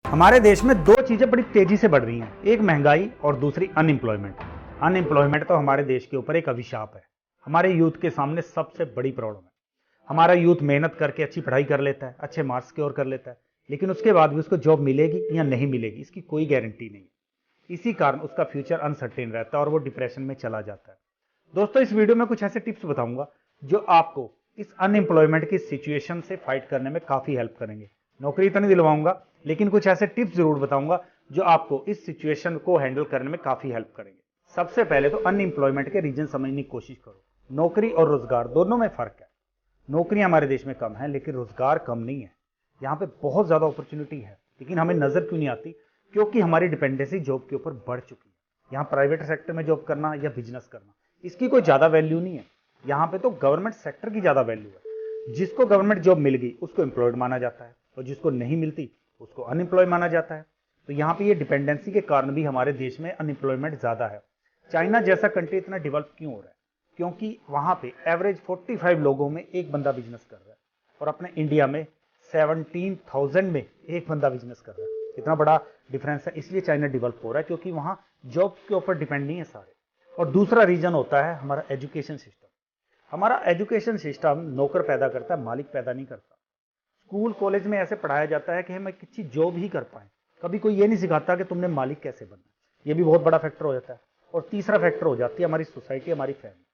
हमारे देश में दो चीजें बड़ी तेजी से बढ़ रही हैं, एक महंगाई और दूसरी अनएम्प्लॉयमेंट। अनएम्प्लॉयमेंट तो हमारे देश के ऊपर एक अभिशाप है। हमारे यूथ के सामने सबसे बड़ी प्रॉब्लम है। हमारा यूथ मेहनत करके अच्छी पढ़ाई कर लेता है, अच्छे मार्क्स स्कोर कर लेता है, लेकिन उसके बाद भी उसको जॉब मिलेगी या नहीं मिलेगी इसकी कोई गारंटी नहीं। इसी कारण उसका फ्यूचर अनसर्टेन रहता है और वो डिप्रेशन में चला जाता है। दोस्तों, इस वीडियो में कुछ ऐसे टिप्स बताऊंगा जो आपको इस अनएम्प्लॉयमेंट की सिचुएशन से फाइट करने में काफी हेल्प करेंगे। नौकरी तो नहीं दिलवाऊंगा, लेकिन कुछ ऐसे टिप्स जरूर बताऊंगा जो आपको इस सिचुएशन को हैंडल करने में काफी हेल्प करेंगे। सबसे पहले तो अनएम्प्लॉयमेंट के रीजन समझने की कोशिश करो। नौकरी और रोजगार दोनों में फर्क है। नौकरियां हमारे देश में कम है, लेकिन रोजगार कम नहीं है। यहाँ पे बहुत ज्यादा अपॉर्चुनिटी है, लेकिन हमें नजर क्यों नहीं आती? क्योंकि हमारी डिपेंडेंसी जॉब के ऊपर बढ़ चुकी है। यहाँ प्राइवेट सेक्टर में जॉब करना या बिजनेस करना, इसकी कोई ज्यादा वैल्यू नहीं है। यहाँ पे तो गवर्नमेंट सेक्टर की ज्यादा वैल्यू है। जिसको गवर्नमेंट जॉब मिल गई उसको एम्प्लॉयड माना जाता है, और जिसको नहीं मिलती उसको अनएम्प्लॉय माना जाता है। तो यहाँ पे ये डिपेंडेंसी के कारण भी हमारे देश में अनएम्प्लॉयमेंट ज्यादा है। चाइना जैसा कंट्री इतना डेवलप क्यों हो रहा है? क्योंकि वहां पे एवरेज 45 लोगों में एक बंदा बिजनेस कर रहा है, और अपने इंडिया में 17,000 में एक बंदा बिजनेस कर रहा है। इतना बड़ा डिफरेंस है, इसलिए चाइना डेवलप हो रहा है, क्योंकि वहां जॉब के ऊपर डिपेंड नहीं है सारे। और दूसरा रीजन होता है हमारा एजुकेशन सिस्टम। हमारा एजुकेशन सिस्टम नौकर पैदा करता है, मालिक पैदा नहीं करता। स्कूल कॉलेज में ऐसे पढ़ाया जाता है कि हम एक अच्छी जॉब ही कर पाए। कभी कोई ये नहीं सिखाता कि तुमने मालिक कैसे बनना। ये भी बहुत बड़ा फैक्टर हो जाता है। और तीसरा फैक्टर हो जाती है हमारी सोसाइटी, हमारी फैमिली।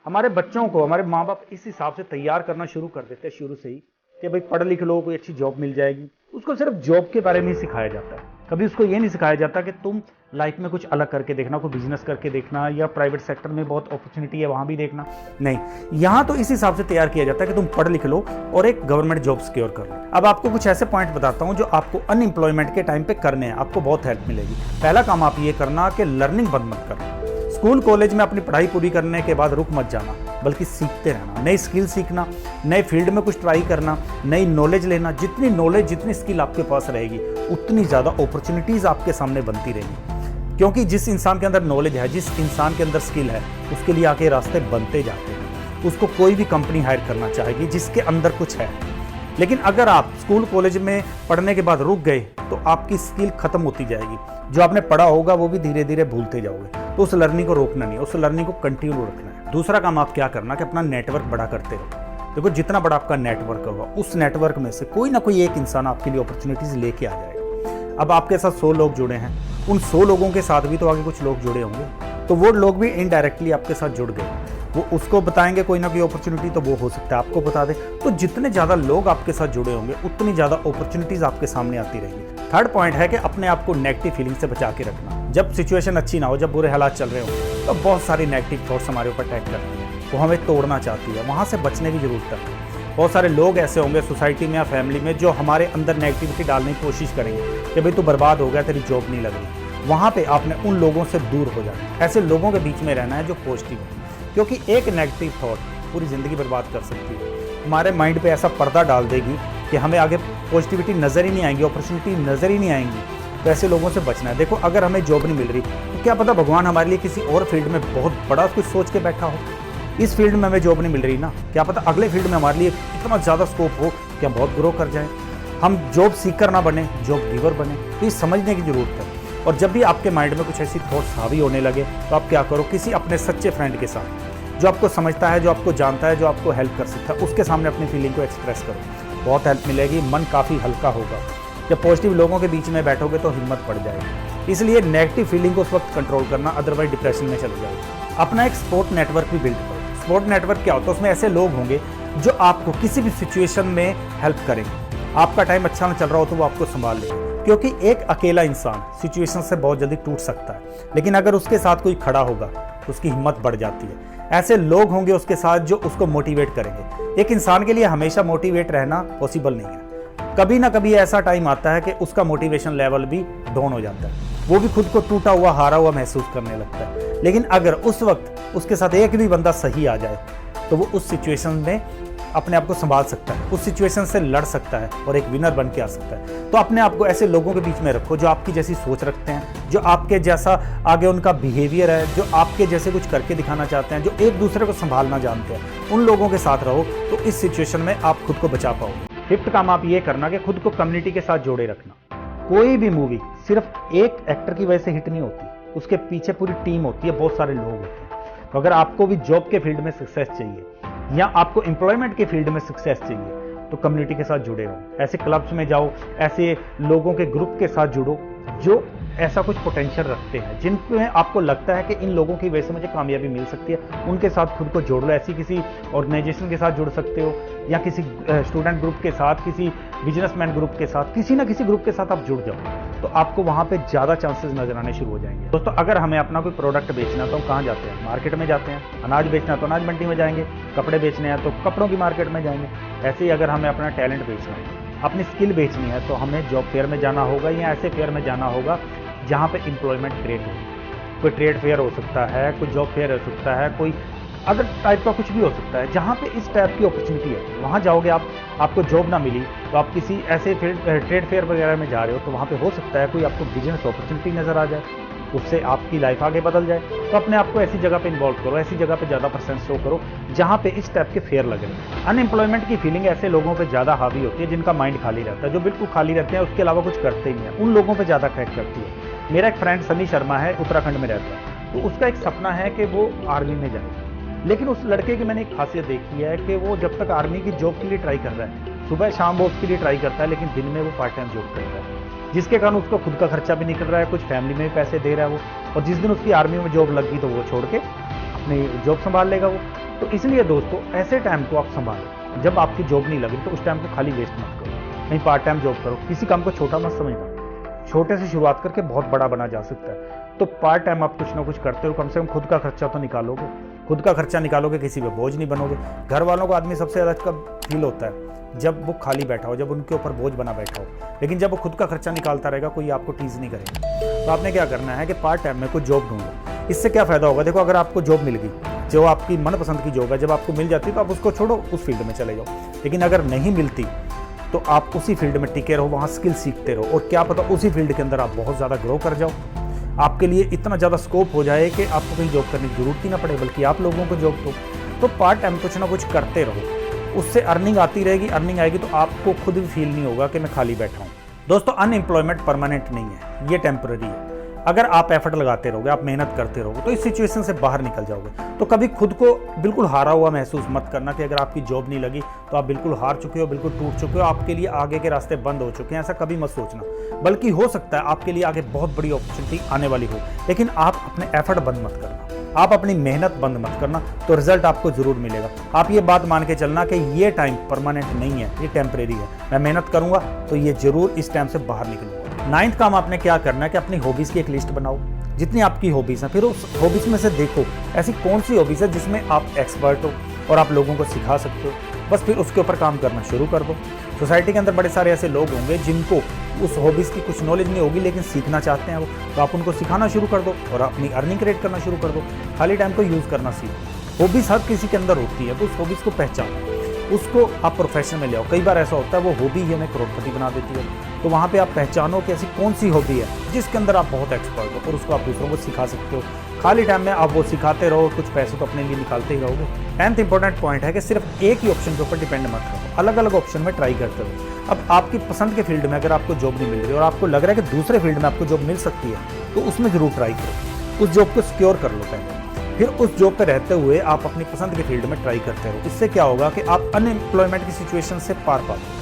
हमारे बच्चों को हमारे माँ बाप इस हिसाब से तैयार करना शुरू कर देते हैं शुरू से ही कि भाई पढ़ लिख लो, कोई अच्छी जॉब मिल जाएगी। उसको सिर्फ जॉब के बारे में ही सिखाया जाता है। कभी उसको ये नहीं सिखाया जाता कि तुम लाइफ में कुछ अलग करके देखना, कोई बिजनेस करके देखना, या प्राइवेट सेक्टर में बहुत अपॉर्चुनिटी है वहां भी देखना। नहीं, यहाँ तो इस हिसाब से तैयार किया जाता है कि तुम पढ़ लिख लो और एक गवर्नमेंट जॉब सिक्योर कर लो। अब आपको कुछ ऐसे पॉइंट बताता हूँ जो आपको अनएम्प्लॉयमेंट के टाइम पे करने हैं, आपको बहुत हेल्प मिलेगी। पहला काम आप ये करना कि लर्निंग बंद मत करना। स्कूल कॉलेज में अपनी पढ़ाई पूरी करने के बाद रुक मत जाना, बल्कि सीखते रहना। नई स्किल सीखना, नए फील्ड में कुछ ट्राई करना, नई नॉलेज लेना। जितनी नॉलेज, जितनी स्किल आपके पास रहेगी, उतनी ज़्यादा अपॉर्चुनिटीज़ आपके सामने बनती रहेंगी। क्योंकि जिस इंसान के अंदर नॉलेज है, जिस इंसान के अंदर स्किल है, उसके लिए आगे रास्ते बनते जाते हैं। उसको कोई भी कंपनी हायर करना चाहेगी जिसके अंदर कुछ है। लेकिन अगर आप स्कूल कॉलेज में पढ़ने के बाद रुक गए तो आपकी स्किल खत्म होती जाएगी। जो आपने पढ़ा होगा वो भी धीरे धीरे भूलते जाओगे। तो उस लर्निंग को रोकना नहीं, उस लर्निंग को कंटिन्यू रखना है। दूसरा काम आप क्या करना कि अपना नेटवर्क बड़ा करते रहो। देखो, जितना बड़ा आपका नेटवर्क होगा, उस नेटवर्क में से कोई ना कोई एक इंसान आपके लिए अपॉर्चुनिटीज लेके आ जाएगा। अब आपके साथ 100 लोग जुड़े हैं, उन 100 लोगों के साथ भी तो आगे कुछ लोग जुड़े होंगे, तो वो लोग भी इनडायरेक्टली आपके साथ जुड़ गए। वो उसको बताएंगे कोई ना कोई अपॉर्चुनिटी, तो वो हो सकता है आपको बता दे। तो जितने ज़्यादा लोग आपके साथ जुड़े होंगे, उतनी ज़्यादा अपॉर्चुनिटीज़ आपके सामने आती रहेगी। थर्ड पॉइंट है कि अपने आप को नेगेटिव फीलिंग से बचा के रखना। जब सिचुएशन अच्छी ना हो, जब बुरे हालात चल रहे हो, तो बहुत सारी नेगेटिव थॉट्स हमारे ऊपर अटैक करती हैं, वो हमें तोड़ना चाहती है। वहाँ से बचने की जरूरत है। बहुत सारे लोग ऐसे होंगे सोसाइटी में या फैमिली में जो हमारे अंदर नेगेटिविटी डालने की कोशिश करेंगे कि भाई तू बर्बाद हो गया, तेरी जॉब नहीं लग रही। वहाँ पे आपने उन लोगों से दूर हो जाना है। ऐसे लोगों के बीच में रहना है जो पॉजिटिव है, क्योंकि एक नेगेटिव थॉट पूरी ज़िंदगी बर्बाद कर सकती है। हमारे माइंड पे ऐसा पर्दा डाल देगी कि हमें आगे पॉजिटिविटी नज़र ही नहीं आएंगी, अपॉर्चुनिटी नज़र ही नहीं आएंगी। तो ऐसे लोगों से बचना है। देखो, अगर हमें जॉब नहीं मिल रही तो क्या पता भगवान हमारे लिए किसी और फील्ड में बहुत बड़ा कुछ सोच के बैठा हो। इस फील्ड में हमें जॉब नहीं मिल रही ना, क्या पता अगले फील्ड में हमारे लिए इतना ज़्यादा स्कोप हो कि हम बहुत ग्रो कर जाएँ। हम जॉब सीकर ना बने, जॉब गिवर बने। तो ये समझने की ज़रूरत है। और जब भी आपके माइंड में कुछ ऐसी थॉट्स हावी होने लगे तो आप क्या करो, किसी अपने सच्चे फ्रेंड के साथ, जो आपको समझता है, जो आपको जानता है, जो आपको हेल्प कर सकता है, उसके सामने अपनी फीलिंग को एक्सप्रेस करो। बहुत हेल्प मिलेगी, मन काफ़ी हल्का होगा। जब पॉजिटिव लोगों के बीच में बैठोगे तो हिम्मत बढ़ जाएगी। इसलिए नेगेटिव फीलिंग को उस वक्त कंट्रोल करना, अदरवाइज डिप्रेशन में चले जाओगे। अपना एक सपोर्ट नेटवर्क भी बिल्ड करो। सपोर्ट नेटवर्क क्या होता है? उसमें ऐसे लोग होंगे जो आपको किसी भी सिचुएशन में हेल्प करेंगे। आपका टाइम अच्छा ना चल रहा हो तो वो आपको संभाल लेंगे। क्योंकि एक अकेला इंसान सिचुएशन से बहुत जल्दी टूट सकता है, लेकिन अगर उसके साथ कोई खड़ा होगा तो उसकी हिम्मत बढ़ जाती है। ऐसे लोग होंगे उसके साथ जो उसको मोटिवेट करेंगे। एक इंसान के लिए हमेशा मोटिवेट रहना पॉसिबल नहीं है। कभी ना कभी ऐसा टाइम आता है कि उसका मोटिवेशन लेवल भी डाउन हो जाता है, वो भी खुद को टूटा हुआ, हारा हुआ महसूस करने लगता है। लेकिन अगर उस वक्त उसके साथ एक भी बंदा सही आ जाए तो वो उस सिचुएशन में अपने आप को संभाल सकता है, उस सिचुएशन से लड़ सकता है और एक विनर बन के आ सकता है। तो अपने आप को ऐसे लोगों के बीच में रखो जो आपकी जैसी सोच रखते हैं, जो आपके जैसा आगे उनका बिहेवियर है, जो आपके जैसे कुछ करके दिखाना चाहते हैं, जो एक दूसरे को संभालना जानते हैं। उन लोगों के साथ रहो तो इस सिचुएशन में आप खुद को बचा पाओगे। फिफ्थ काम आप ये करना कि खुद को कम्युनिटी के साथ जोड़े रखना। कोई भी मूवी सिर्फ एक एक्टर की वजह से हिट नहीं होती, उसके पीछे पूरी टीम होती है, बहुत सारे लोग होते हैं। तो अगर आपको भी जॉब के फील्ड में सक्सेस चाहिए या आपको एम्प्लॉयमेंट के फील्ड में सक्सेस चाहिए तो कम्युनिटी के साथ जुड़े रहो, ऐसे क्लब्स में जाओ, ऐसे लोगों के ग्रुप के साथ जुड़ो जो ऐसा कुछ पोटेंशियल रखते हैं, जिनमें आपको लगता है कि इन लोगों की वजह से मुझे कामयाबी मिल सकती है, उनके साथ खुद को जोड़ लो। ऐसी किसी ऑर्गेनाइजेशन के साथ जुड़ सकते हो या किसी स्टूडेंट ग्रुप के साथ, किसी बिजनेसमैन ग्रुप के साथ, किसी ना किसी ग्रुप के साथ आप जुड़ जाओ तो आपको वहां पे ज़्यादा चांसेस नजर आने शुरू हो जाएंगे। दोस्तों, अगर हमें अपना कोई प्रोडक्ट बेचना है तो हम कहाँ जाते हैं? मार्केट में जाते हैं। अनाज बेचना है तो अनाज मंडी में जाएंगे, कपड़े बेचने हैं तो कपड़ों की मार्केट में जाएंगे। ऐसे ही अगर हमें अपना टैलेंट बेचना है, अपनी स्किल बेचनी है तो हमें जॉब फेयर में जाना होगा या ऐसे फेयर में जाना होगा जहाँ पे एम्प्लॉयमेंट क्रिएट हो। कोई ट्रेड फेयर हो सकता है, कोई जॉब फेयर हो सकता है, कोई अदर टाइप का कुछ भी हो सकता है। जहाँ पे इस टाइप की अपॉर्चुनिटी है वहाँ जाओगे आप, आपको जॉब ना मिली तो आप किसी ऐसे ट्रेड फेयर वगैरह में जा रहे हो तो वहाँ पे हो सकता है कोई आपको बिजनेस अपॉर्चुनिटी नज़र आ जाए, उससे आपकी लाइफ आगे बदल जाए। तो अपने आप को ऐसी जगह पे इन्वॉल्व करो, ऐसी जगह पे ज़्यादा परसेंट शो करो जहाँ पे इस टाइप के फेयर लगे। अनएम्प्लॉयमेंट की फीलिंग ऐसे लोगों पे ज़्यादा हावी होती है जिनका माइंड खाली रहता है, जो बिल्कुल खाली रहते हैं, उसके अलावा कुछ करते ही नहीं है, उन लोगों पर ज़्यादा अट्रैक्ट करती है। मेरा एक फ्रेंड सनी शर्मा है, उत्तराखंड में रहता है, तो उसका एक सपना है कि वो आर्मी में जाए। लेकिन उस लड़के की मैंने एक खासियत देखी है कि वो जब तक आर्मी की जॉब के लिए ट्राई कर रहा है, सुबह शाम वो उसके लिए ट्राई करता है, लेकिन दिन में वो पार्ट टाइम जॉब करता है, जिसके कारण उसका खुद का खर्चा भी निकल रहा है, कुछ फैमिली में भी पैसे दे रहा है वो, और जिस दिन उसकी आर्मी में जॉब लगी तो वो छोड़ के अपनी जॉब संभाल लेगा वो। तो इसलिए दोस्तों, ऐसे टाइम को आप संभालो, जब आपकी जॉब नहीं लगी तो उस टाइम को खाली वेस्ट मत करो, नहीं पार्ट टाइम जॉब करो, किसी काम को छोटा मत समझना, छोटे से शुरुआत करके बहुत बड़ा बना जा सकता है। तो पार्ट टाइम आप कुछ ना कुछ करते हो, कम से कम खुद का खर्चा तो निकालोगे, खुद का खर्चा निकालोगे, किसी पे बोझ नहीं बनोगे। घर वालों को आदमी सबसे ज़्यादा कब फील होता है? जब वो खाली बैठा हो, जब उनके ऊपर बोझ बना बैठा हो। लेकिन जब वो खुद का खर्चा निकालता रहेगा कोई आपको टीज नहीं करेगा। तो आपने क्या करना है कि पार्ट टाइम में कोई जॉब ढूंढो। इससे क्या फ़ायदा होगा? देखो, अगर आपको जॉब मिल गई, जो आपकी मनपसंद की जॉब है, जब आपको मिल जाती है तो आप उसको छोड़ो, उस फील्ड में चले जाओ। लेकिन अगर नहीं मिलती तो आप उसी फील्ड में टिके रहो, वहाँ स्किल सीखते रहो, और क्या पता उसी फील्ड के अंदर आप बहुत ज़्यादा ग्रो कर जाओ, आपके लिए इतना ज़्यादा स्कोप हो जाए कि आपको कहीं जॉब करने की जरूरत ही ना पड़े, बल्कि आप लोगों को जॉब दो। तो पार्ट टाइम कुछ ना कुछ करते रहो, उससे अर्निंग आती रहेगी, अर्निंग आएगी तो आपको खुद भी फील नहीं होगा कि मैं खाली बैठा हूँ। दोस्तों, अनएम्प्लॉयमेंट परमानेंट नहीं है, ये टेम्पररी है। अगर आप एफर्ट लगाते रहोगे, आप मेहनत करते रहोगे तो इस सिचुएशन से बाहर निकल जाओगे। तो कभी खुद को बिल्कुल हारा हुआ महसूस मत करना कि अगर आपकी जॉब नहीं लगी तो आप बिल्कुल हार चुके हो, बिल्कुल टूट चुके हो, आपके लिए आगे के रास्ते बंद हो चुके हैं, ऐसा कभी मत सोचना। बल्कि हो सकता है आपके लिए आगे बहुत बड़ी अपॉर्चुनिटी आने वाली हो, लेकिन आप अपने एफर्ट बंद मत करना, आप अपनी मेहनत बंद मत करना, तो रिजल्ट आपको जरूर मिलेगा। आप ये बात मान के चलना कि ये टाइम परमानेंट नहीं है, ये टेम्परेरी है, मैं मेहनत करूंगा तो ये जरूर इस टाइम से बाहर निकलूंगा। 9th काम आपने क्या करना है कि अपनी हॉबीज़ की एक लिस्ट बनाओ, जितनी आपकी हॉबीज़ हैं, फिर उस हॉबीज़ में से देखो ऐसी कौन सी हॉबीज़ है जिसमें आप एक्सपर्ट हो और आप लोगों को सिखा सकते हो। बस फिर उसके ऊपर काम करना शुरू कर दो। सोसाइटी के अंदर बड़े सारे ऐसे लोग होंगे जिनको उस हॉबीज़ की कुछ नॉलेज नहीं होगी लेकिन सीखना चाहते हैं वो, तो आप उनको सिखाना शुरू कर दो और अपनी अर्निंग क्रिएट करना शुरू कर दो। खाली टाइम को यूज़ करना सीखो। हॉबीज़ हर किसी के अंदर होती है, तो उस हॉबीज़ को पहचानो, उसको आप प्रोफेशन में ले आओ। कई बार ऐसा होता है वो हॉबी ही हमें करोड़पति बना देती है, तो वहाँ पे आप पहचानो कि ऐसी कौन सी हॉबी है जिसके अंदर आप बहुत एक्सपर्ट हो और उसको आप दूसरों को सिखा सकते हो। खाली टाइम में आप वो सिखाते रहो, कुछ पैसे तो अपने लिए निकालते ही रहोगे। 10th इंपॉर्टेंट पॉइंट है कि सिर्फ एक ही ऑप्शन के ऊपर डिपेंड मत रहो, अलग अलग ऑप्शन में ट्राई करते रहो। अब आपकी पसंद के फील्ड में अगर आपको जॉब नहीं मिल रही और आपको लग रहा है कि दूसरे फील्ड में आपको जॉब मिल सकती है, तो उसमें जरूर ट्राई करो, उस जॉब को सिक्योर कर लो पहले, फिर उस जॉब पे रहते हुए आप अपनी पसंद के फील्ड में ट्राई करते रहो। इससे क्या होगा कि आप अनएम्प्लॉयमेंट की सिचुएशन से पार पाओगे।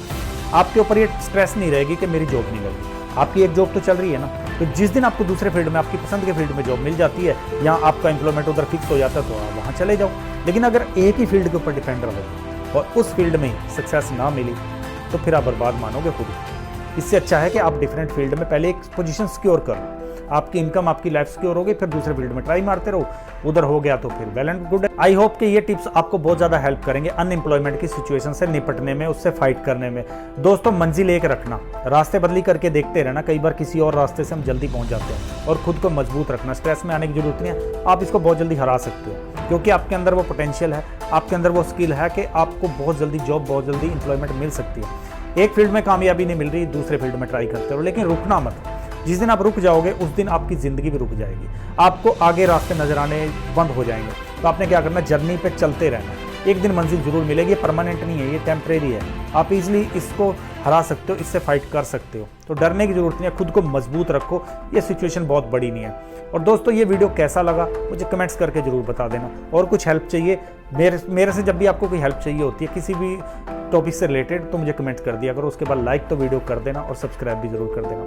आपके ऊपर ये स्ट्रेस नहीं रहेगी कि मेरी जॉब नहीं लगी, आपकी एक जॉब तो चल रही है ना। तो जिस दिन आपको दूसरे फील्ड में, आपकी पसंद के फील्ड में जॉब मिल जाती है या आपका एम्प्लॉयमेंट उधर फिक्स हो जाता है, तो आप वहाँ चले जाओ। लेकिन अगर एक ही फील्ड के ऊपर डिपेंड रहो और उस फील्ड में सक्सेस ना मिली तो फिर आप बर्बाद मानोगे खुद। इससे अच्छा है कि आप डिफरेंट फील्ड में पहले एक पोजीशन सिक्योर करो, आपकी इनकम, आपकी लाइफ सिक्योर होगी, फिर दूसरे फील्ड में ट्राई मारते रहो, उधर हो गया तो फिर well and good. I hope कि ये टिप्स आपको बहुत ज़्यादा हेल्प करेंगे अनएम्प्लॉयमेंट की सिचुएशन से निपटने में, उससे फाइट करने में। दोस्तों, मंजिल एक रखना, रास्ते बदली करके देखते रहना, कई बार किसी और रास्ते से हम जल्दी पहुंच जाते हैं, और खुद को मजबूत रखना, स्ट्रेस में आने की जरूरत नहीं है, आप इसको बहुत जल्दी हरा सकते हो क्योंकि आपके अंदर वो पोटेंशियल है, आपके अंदर वो स्किल है कि आपको बहुत जल्दी जॉब, बहुत जल्दी इंप्लॉयमेंट मिल सकती है। एक फील्ड में कामयाबी नहीं मिल रही, दूसरे फील्ड में ट्राई करते रहो, लेकिन रुकना मत। जिस दिन आप रुक जाओगे उस दिन आपकी ज़िंदगी भी रुक जाएगी, आपको आगे रास्ते नजर आने बंद हो जाएंगे। तो आपने क्या करना, जर्नी पे चलते रहना, एक दिन मंजिल जरूर मिलेगी, परमानेंट नहीं है, ये टेम्परेरी है। आप इजीली इसको हरा सकते हो, इससे फाइट कर सकते हो, तो डरने की जरूरत नहीं है, खुद को मजबूत रखो, ये सिचुएशन बहुत बड़ी नहीं है। और दोस्तों ये वीडियो कैसा लगा मुझे कमेंट्स करके जरूर बता देना, और कुछ हेल्प चाहिए मेरे से, जब भी आपको कोई हेल्प चाहिए होती है किसी भी टॉपिक से रिलेटेड तो मुझे कमेंट कर दिया करो। उसके बाद लाइक तो वीडियो कर देना और सब्सक्राइब भी जरूर कर देना।